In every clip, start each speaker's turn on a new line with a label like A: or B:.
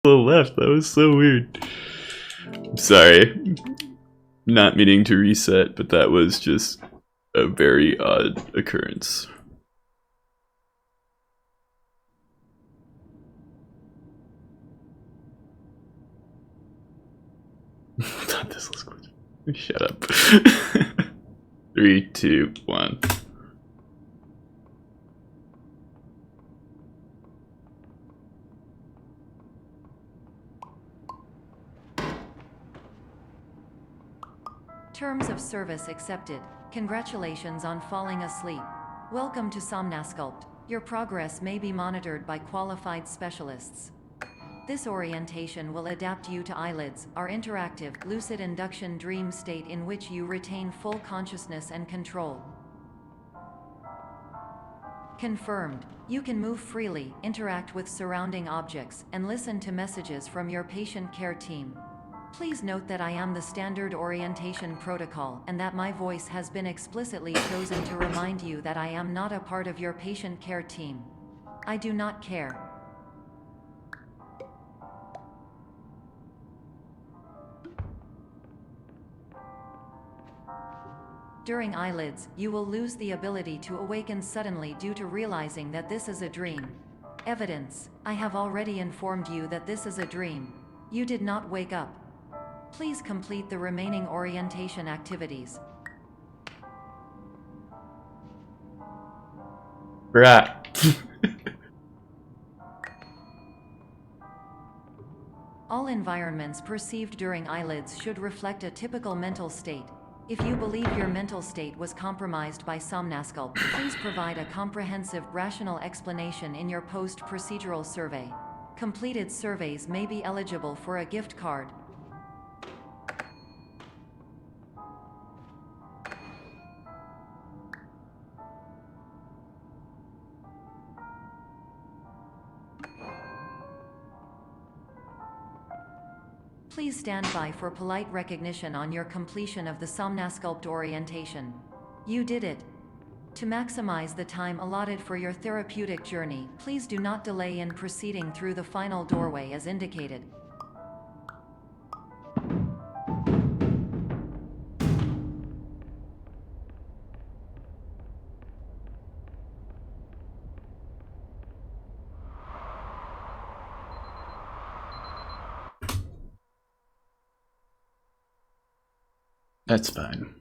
A: the left. That was so weird. I'm sorry. Not meaning to reset, but that was just a very odd occurrence. Thought this was good. Shut up. 3, 2, 1.
B: Terms of service accepted. Congratulations on falling asleep. Welcome to Somnasculpt. Your progress may be monitored by qualified specialists. This orientation will adapt you to eyelids, our interactive, lucid induction dream state in which you retain full consciousness and control. Confirmed. You can move freely, interact with surrounding objects, and listen to messages from your patient care team. Please note that I am the standard orientation protocol and that my voice has been explicitly chosen to remind you that I am not a part of your patient care team. I do not care. During eyelids, you will lose the ability to awaken suddenly due to realizing that this is a dream. Evidence: I have already informed you that this is a dream. You did not wake up. Please complete the remaining orientation activities.
A: Right.
B: All environments perceived during eyelids should reflect a typical mental state. If you believe your mental state was compromised by Somnasculpt, please provide a comprehensive, rational explanation in your post-procedural survey. Completed surveys may be eligible for a gift card. Please stand by for polite recognition on your completion of the Somnasculpt orientation. You did it. To maximize the time allotted for your therapeutic journey, please do not delay in proceeding through the final doorway as indicated.
A: That's fine.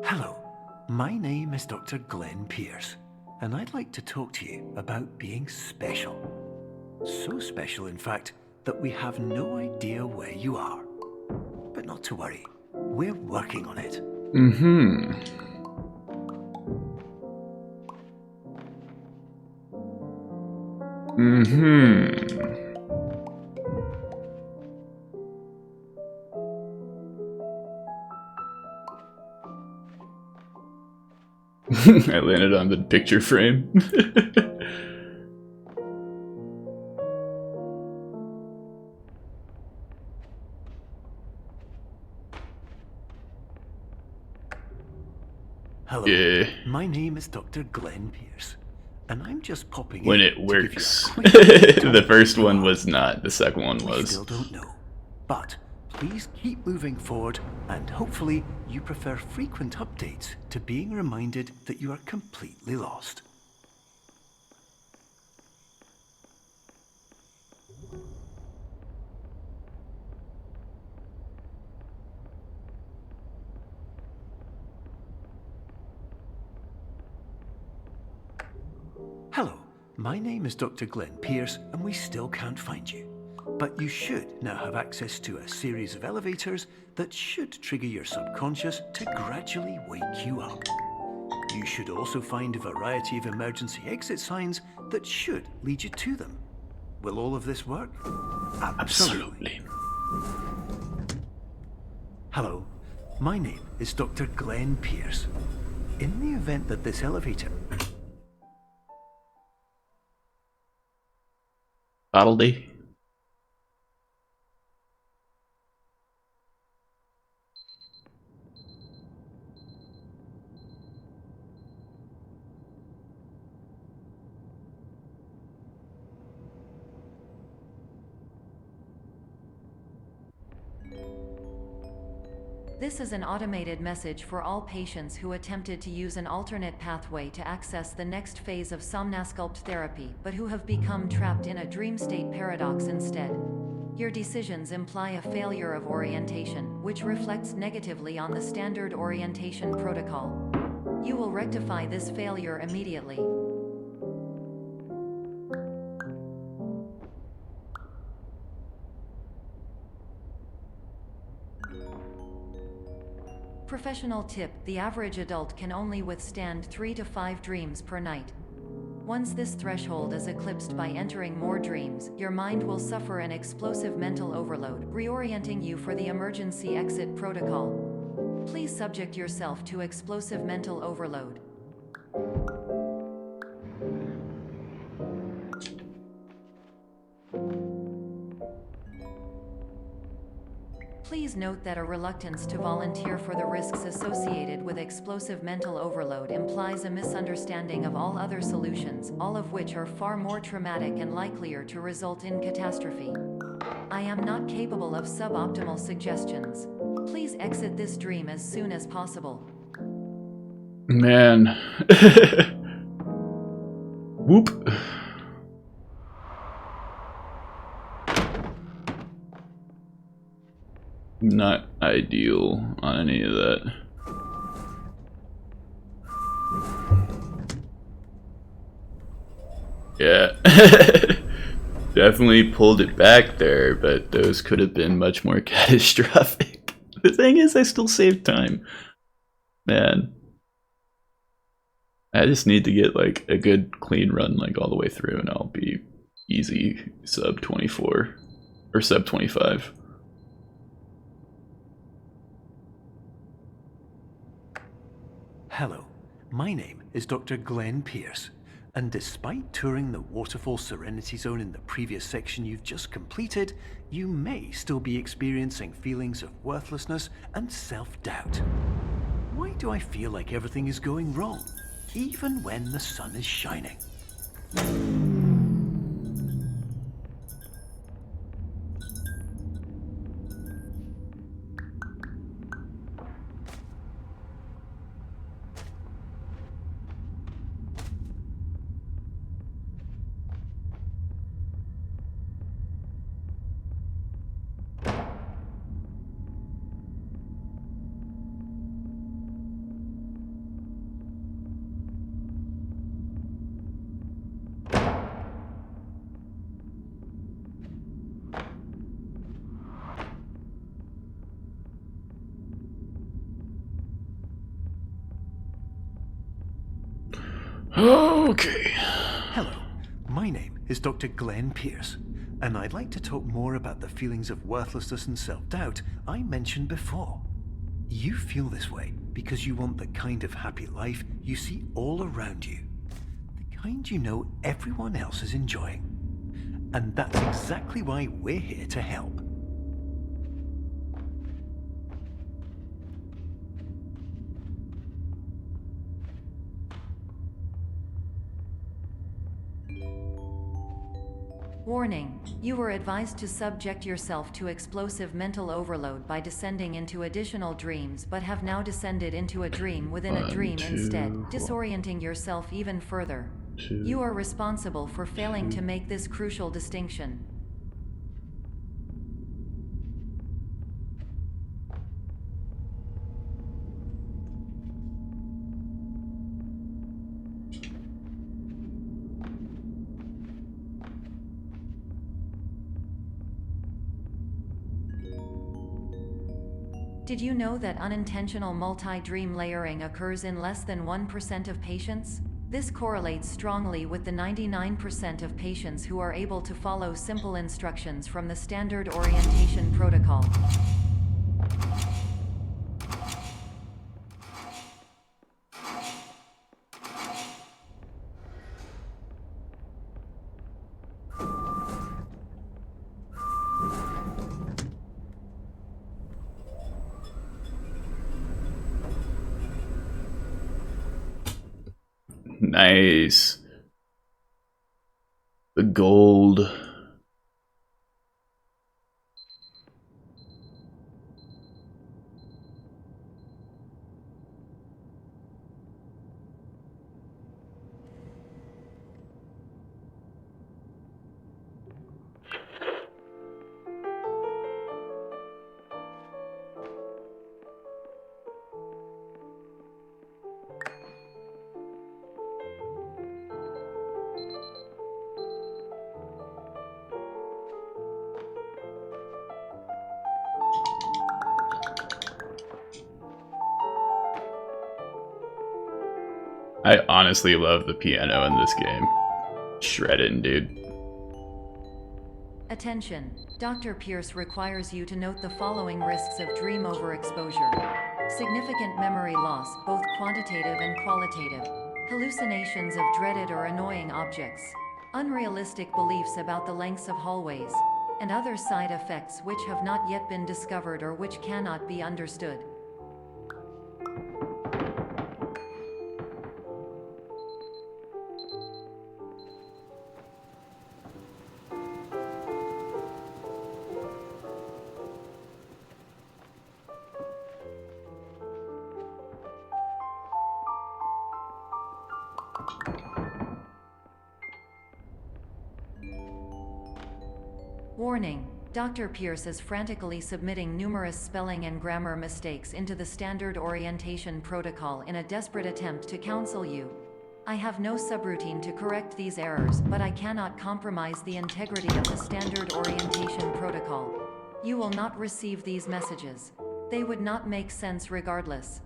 C: Hello, my name is Dr. Glenn Pierce, and I'd like to talk to you about being special. So special, in fact, that we have no idea where you are. But not to worry, we're working on it.
A: I landed on the picture frame.
C: Hello,
A: Yeah.
C: my name is Dr. Glenn Pierce, and I'm just popping
A: When
C: in
A: it
C: to give you a
A: works.
C: quick update on
A: The first
C: where you
A: one
C: are.
A: was not, the second one
C: We
A: was.
C: still don't know, but please keep moving forward, and hopefully you prefer frequent updates to being reminded that you are completely lost. my name is Dr. Glenn Pierce, and we still can't find you. But you should now have access to a series of elevators that should trigger your subconscious to gradually wake you up. You should also find a variety of emergency exit signs that should lead you to them. Will all of this work?
A: Absolutely.
C: Hello, my name is Dr. Glenn Pierce. In the event that this elevator...
A: Battledy.
B: This is an automated message for all patients who attempted to use an alternate pathway to access the next phase of somnasculpt therapy, but who have become trapped in a dream state paradox instead. Your decisions imply a failure of orientation, which reflects negatively on the standard orientation protocol. You will rectify this failure immediately. Professional tip: the average adult can only withstand 3 to 5 dreams per night. Once this threshold is eclipsed by entering more dreams, your mind will suffer an explosive mental overload, reorienting you for the emergency exit protocol. Please subject yourself to explosive mental overload. Please note that a reluctance to volunteer for the risks associated with explosive mental overload implies a misunderstanding of all other solutions, all of which are far more traumatic and likelier to result in catastrophe. I am not capable of suboptimal suggestions. Please exit this dream as soon as possible.
A: Man. Whoop. Not ideal on any of that. Yeah. Definitely pulled it back there, but those could have been much more catastrophic. The thing is, I still saved time. Man. I just need to get like a good clean run like all the way through and I'll be easy sub 24 or sub 25.
C: Hello, my name is Dr. Glenn Pierce, and despite touring the Waterfall Serenity Zone in the previous section you've just completed, you may still be experiencing feelings of worthlessness and self-doubt. Why do I feel like everything is going wrong, even when the sun is shining?
A: Okay.
C: Hello, my name is Dr. Glenn Pierce, and I'd like to talk more about the feelings of worthlessness and self-doubt I mentioned before. You feel this way because you want the kind of happy life you see all around you, the kind you know everyone else is enjoying. And that's exactly why we're here to help.
B: Warning: you were advised to subject yourself to explosive mental overload by descending into additional dreams, but have now descended into a dream within a dream instead, disorienting yourself even further. You are responsible for failing to make this crucial distinction. Did you know that unintentional multi-dream layering occurs in less than 1% of patients? This correlates strongly with the 99% of patients who are able to follow simple instructions from the standard orientation protocol.
A: Nice. The gold. I honestly love the piano in this game. Shredding, dude.
B: Attention! Dr. Pierce requires you to note the following risks of dream overexposure. Significant memory loss, both quantitative and qualitative. Hallucinations of dreaded or annoying objects. Unrealistic beliefs about the lengths of hallways. And other side effects which have not yet been discovered or which cannot be understood. Warning: Dr. Pierce is frantically submitting numerous spelling and grammar mistakes into the standard orientation protocol in a desperate attempt to counsel you. I have no subroutine to correct these errors, but I cannot compromise the integrity of the standard orientation protocol. You will not receive these messages. They would not make sense regardless.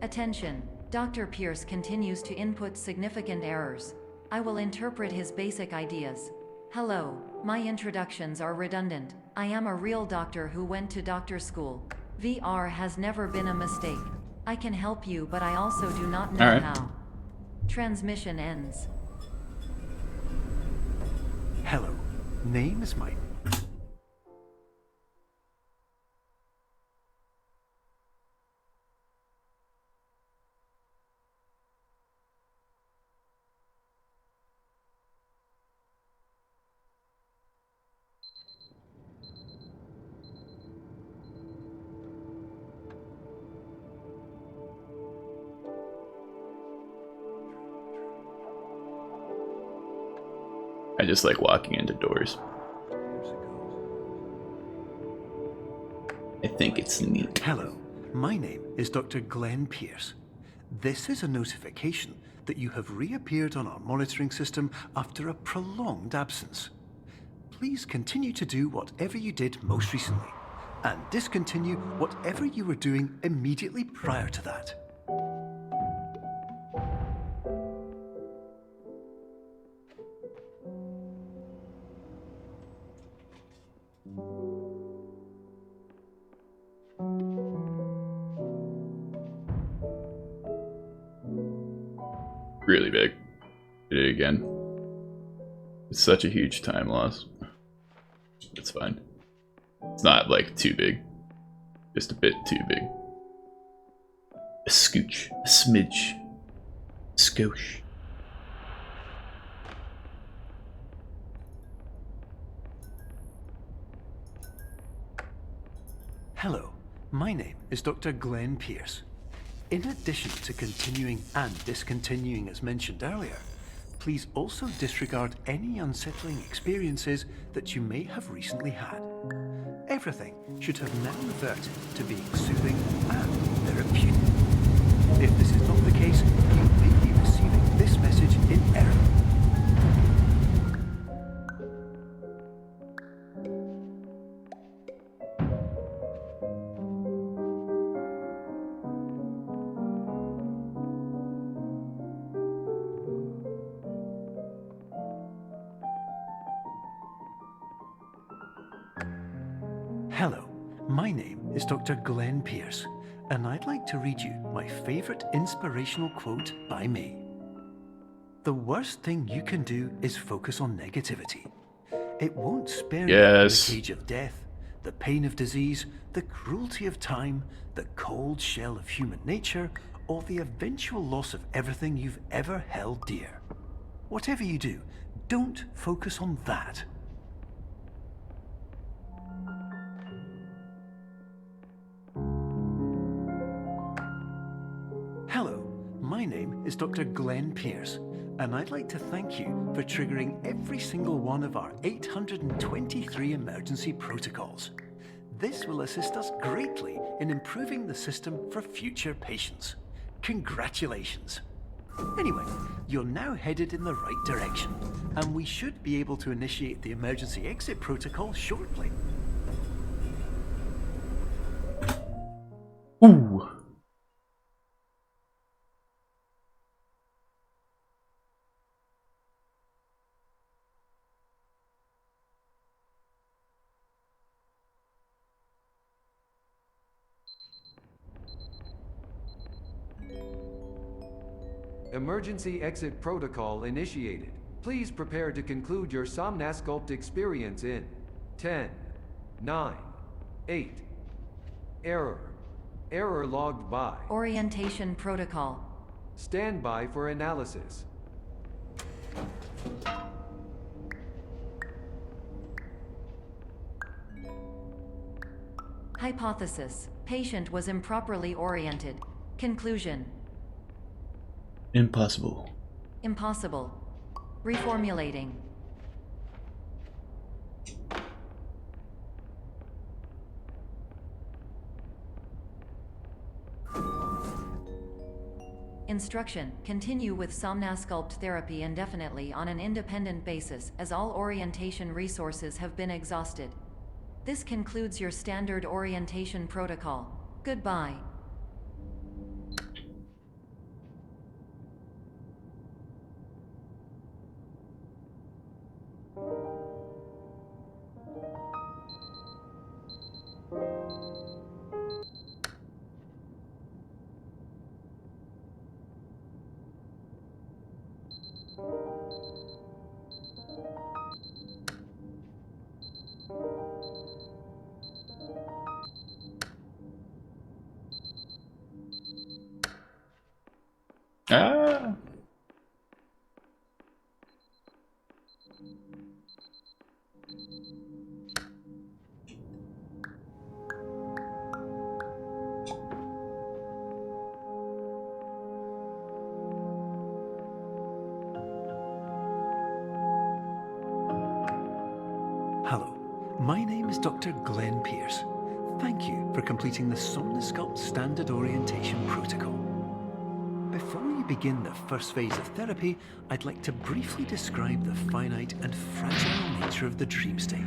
B: Attention! Dr. Pierce continues to input significant errors. I will interpret his basic ideas. Hello, my introductions are redundant. I am a real doctor who went to doctor school. VR has never been a mistake. I can help you, but I also do not know how. Transmission ends.
C: Hello, name is Mike.
A: I just like walking into doors. I think it's neat.
C: Hello, my name is Dr. Glenn Pierce. This is a notification that you have reappeared on our monitoring system after a prolonged absence. Please continue to do whatever you did most recently, and discontinue whatever you were doing immediately prior to that.
A: Really big. Did it again. It's such a huge time loss. It's fine. It's not like too big. Just a bit too big. A scooch. A smidge. Skosh.
C: Hello, my name is Dr. Glenn Pierce. In addition to continuing and discontinuing as mentioned earlier, please also disregard any unsettling experiences that you may have recently had. Everything should have now reverted to being soothing and therapeutic. If this is not the case, you may be receiving this message in error. my name is Dr. Glenn Pierce, and I'd like to read you my favorite inspirational quote by me. The worst thing you can do is focus on negativity. It won't spare you from the cage of death, the pain of disease, the cruelty of time, the cold shell of human nature, or the eventual loss of everything you've ever held dear. Whatever you do, don't focus on that. Hello, my name is Dr. Glenn Pierce, and I'd like to thank you for triggering every single one of our 823 emergency protocols. This will assist us greatly in improving the system for future patients. Congratulations. Anyway, you're now headed in the right direction, and we should be able to initiate the emergency exit protocol shortly.
A: Ooh.
D: Emergency exit protocol initiated. Please prepare to conclude your Somnasculpt experience in 10, 9, 8. Error. Error logged by.
B: Orientation protocol.
D: Stand by for analysis.
B: Hypothesis. Patient was improperly oriented. Conclusion.
A: Impossible.
B: Impossible. Reformulating. Instruction. Continue with Somnasculpt therapy indefinitely on an independent basis, as all orientation resources have been exhausted. This concludes your standard orientation protocol. Goodbye.
A: Ah.
C: Hello, my name is Dr. Glenn Pierce. Thank you for completing the Somnasculpt Standard Orientation Protocol. Before you begin the first phase of therapy, I'd like to briefly describe the finite and fragile nature of the dream state.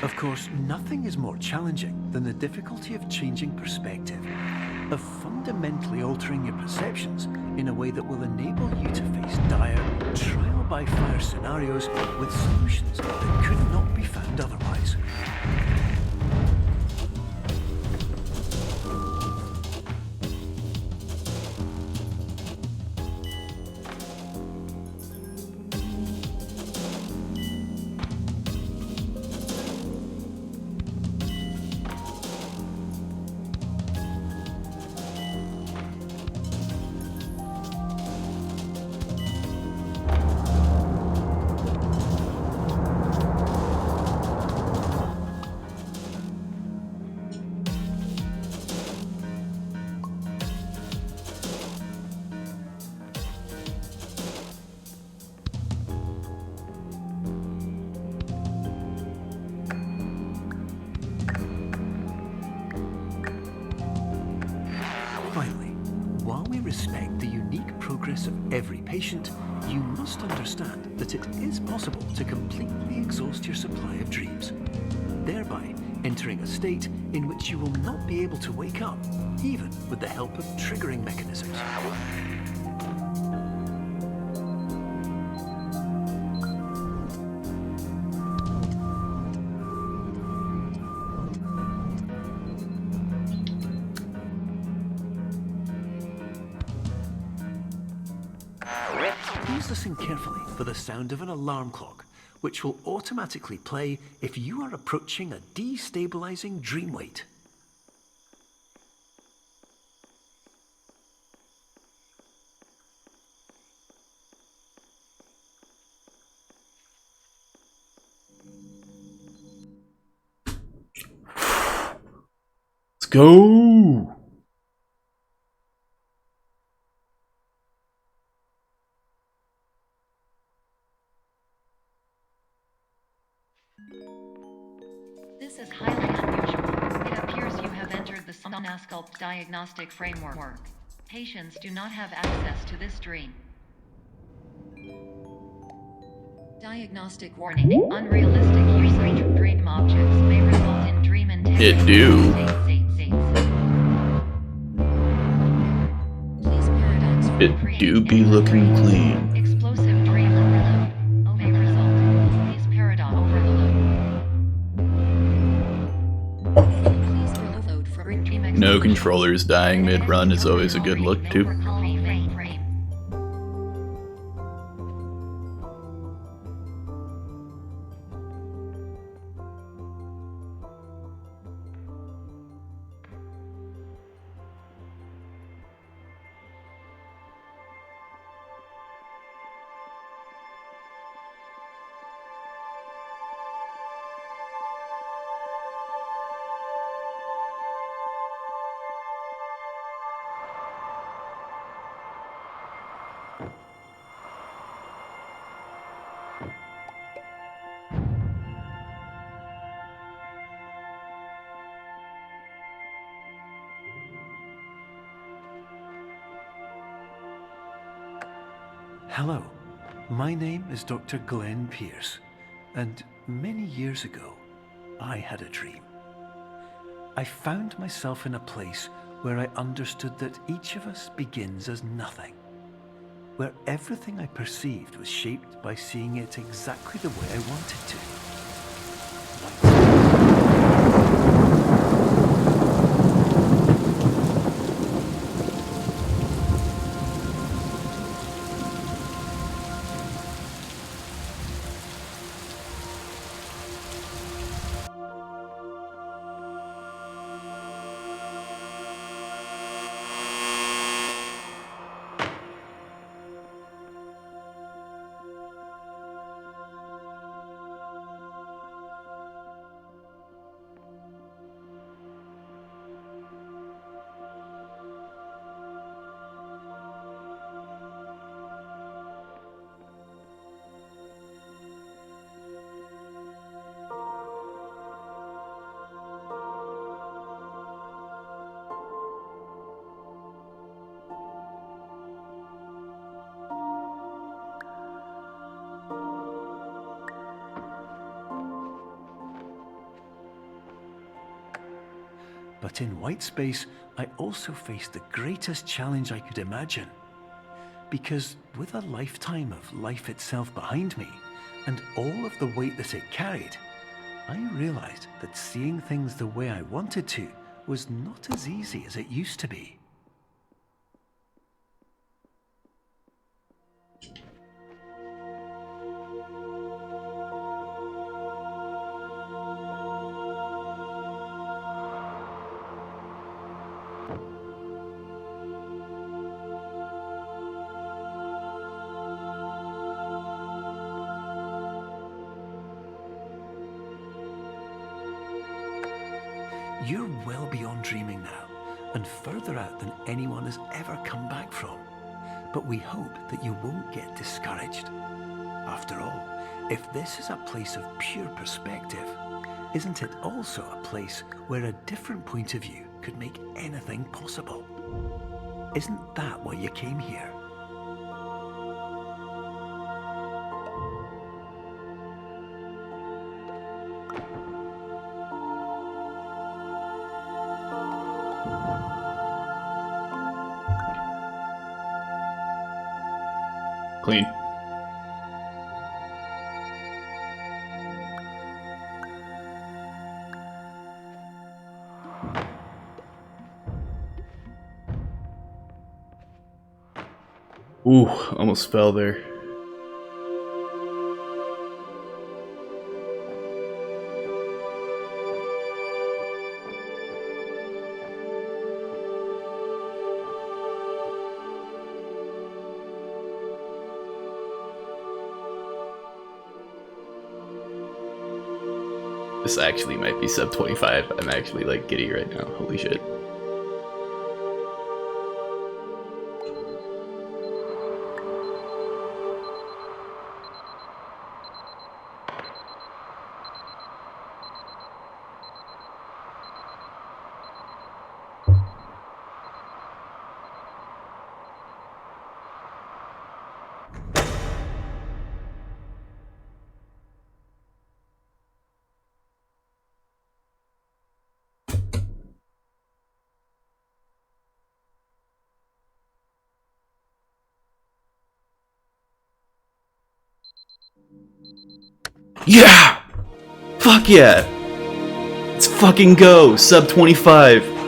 C: Of course, nothing is more challenging than the difficulty of changing perspective, of fundamentally altering your perceptions in a way that will enable you to face dire, trial-by-fire scenarios with solutions that could not be found otherwise. Finally, while we respect the unique progress of every patient, you must understand that it is possible to completely exhaust your supply of dreams, thereby entering a state in which you will not be able to wake up, even with the help of triggering mechanisms. Please listen carefully for the sound of an alarm clock, which will automatically play if you are approaching a destabilizing dream weight.
A: Let's go!
B: This is highly unusual. It appears you have entered the Somnasculpt diagnostic framework. Patients do not have access to this dream. Diagnostic warning. Unrealistic use of dream objects may result in dream integrity.
A: It do.
B: Please paradox for
A: It do be looking clean.
B: Explosive dream overload. May result. Please paradox overload. Please overload for dream
A: No controllers dying mid-run is always a good look too.
C: Hello, my name is Dr. Glenn Pierce, and many years ago, I had a dream. I found myself in a place where I understood that each of us begins as nothing, where everything I perceived was shaped by seeing it exactly the way I wanted to. But in white space, I also faced the greatest challenge I could imagine. Because with a lifetime of life itself behind me, and all of the weight that it carried, I realized that seeing things the way I wanted to was not as easy as it used to be. You're well beyond dreaming now, and further out than anyone has ever come back from. But we hope that you won't get discouraged. After all, if this is a place of pure perspective, isn't it also a place where a different point of view could make anything possible? Isn't that why you came here?
A: Clean. Ooh, almost fell there. This actually might be sub 25. I'm actually like giddy right now. Holy shit. Yeah! Fuck yeah! Let's fucking go! Sub 25!